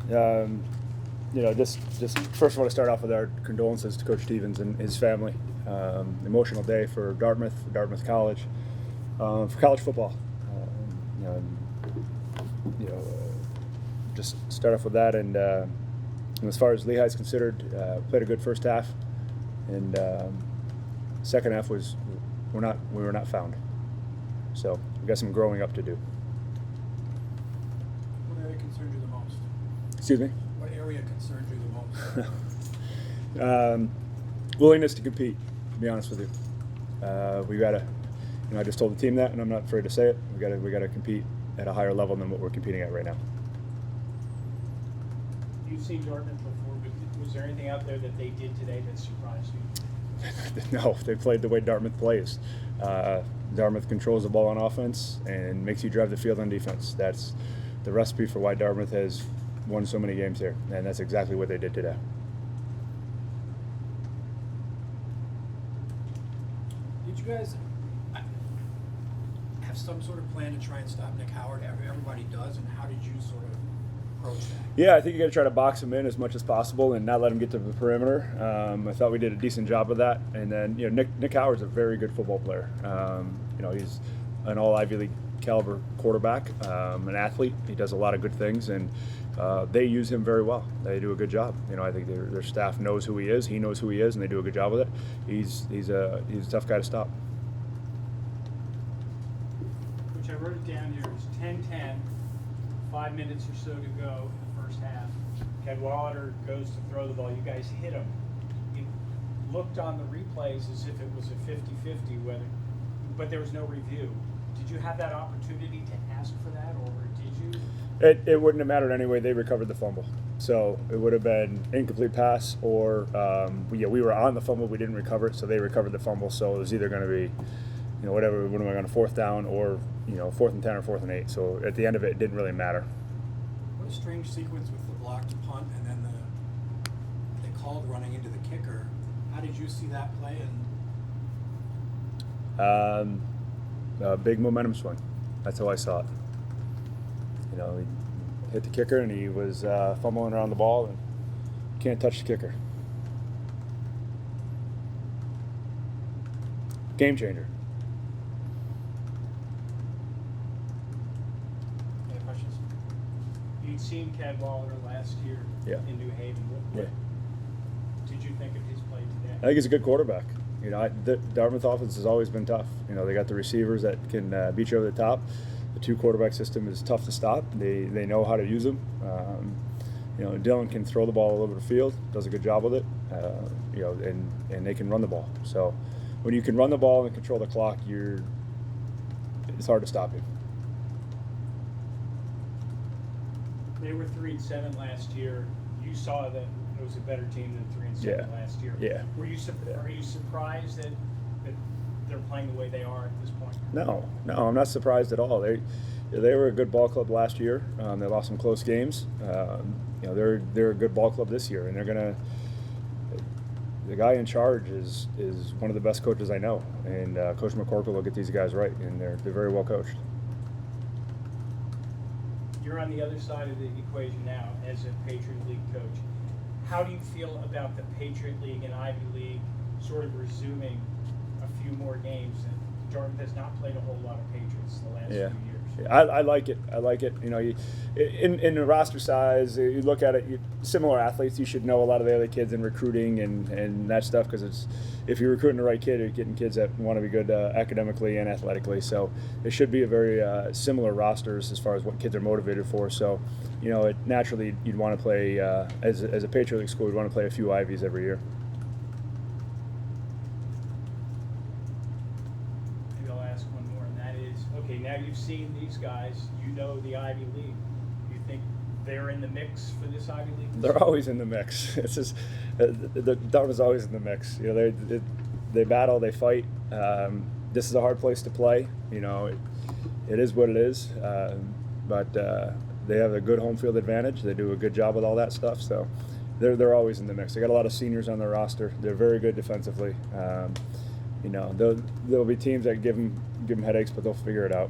Just first I want to start off with our condolences to Coach Stevens and his family. Emotional day for Dartmouth College, for college football. You know, just start off with that. And as far as Lehigh is considered, played a good first half, and second half we were not found. So we got some growing up to do. What area concerned you the most? Excuse me? What area concerned you the most? Willingness to compete, to be honest with you. We got to, I just told the team that, and I'm not afraid to say it. We got to compete at a higher level than what we're competing at right now. You've seen Dartmouth before, but was there anything out there that they did today that surprised you? No, they played the way Dartmouth plays. Dartmouth controls the ball on offense and makes you drive the field on defense. That's the recipe for why Dartmouth has won so many games here, and that's exactly what they did today. Did you guys have some sort of plan to try and stop Nick Howard? Everybody does, and how did you sort of approach that? Yeah, I think you got to try to box him in as much as possible and not let him get to the perimeter. I thought we did a decent job of that. And then, Nick Howard's a very good football player. He's an all Ivy League caliber quarterback, an athlete. He does a lot of good things, and they use him very well. They do a good job. I think their staff knows who he is. He knows who he is, and they do a good job with it. He's a tough guy to stop. Which I wrote it down here. It's 10-10, 5 minutes or so to go in the first half. Cadwallader goes to throw the ball. You guys hit him. It looked on the replays as if it was a 50-50, but there was no review. Did you have that opportunity to ask for that, or did you? It wouldn't have mattered anyway. They recovered the fumble, so it would have been incomplete pass, or we were on the fumble, we didn't recover it, so they recovered the fumble. So it was either going to be, what am I going to fourth down, or 4th and 10 or 4th and 8. So at the end of it, it didn't really matter. What a strange sequence with the blocked punt and then they called running into the kicker. How did you see that play? A big momentum swing. That's how I saw it. He hit the kicker, and he was fumbling around the ball, and can't touch the kicker. Game changer. Any questions? You'd seen Cadwallader last year in New Haven. What did you think of his play today? I think he's a good quarterback. The Dartmouth offense has always been tough. They got the receivers that can beat you over the top. The two quarterback system is tough to stop. They know how to use them. Dylan can throw the ball all over the field, does a good job with it. And they can run the ball. So when you can run the ball and control the clock, it's hard to stop you. They were 3-7 last year. You saw that it was a better team than 3-7 last year. Yeah. Are you surprised that they're playing the way they are at this point? No, I'm not surprised at all. They were a good ball club last year. They lost some close games. They're a good ball club this year, and they're gonna. The guy in charge is one of the best coaches I know, and Coach McCorkle will get these guys right, and they're very well coached. You're on the other side of the equation now as a Patriot League coach. How do you feel about the Patriot League and Ivy League sort of resuming a few more games? And Dartmouth has not played a whole lot of Patriots the last few years. I like it. In the roster size, you look at it. Similar athletes, you should know a lot of the other kids in recruiting and that stuff, because if you're recruiting the right kid, you're getting kids that want to be good academically and athletically. So it should be a very similar rosters as far as what kids are motivated for. So naturally you'd want to play as a Patriot League school. You'd want to play a few Ivies every year. Okay, now you've seen these guys, the Ivy League. You think they're in the mix for this Ivy League? They're always in the mix. It's just the Dartmouth's always in the mix. They battle, they fight. This is a hard place to play. It is what it is. But they have a good home field advantage. They do a good job with all that stuff. So they're always in the mix. They got a lot of seniors on their roster. They're very good defensively. There'll be teams that give them headaches, but they'll figure it out.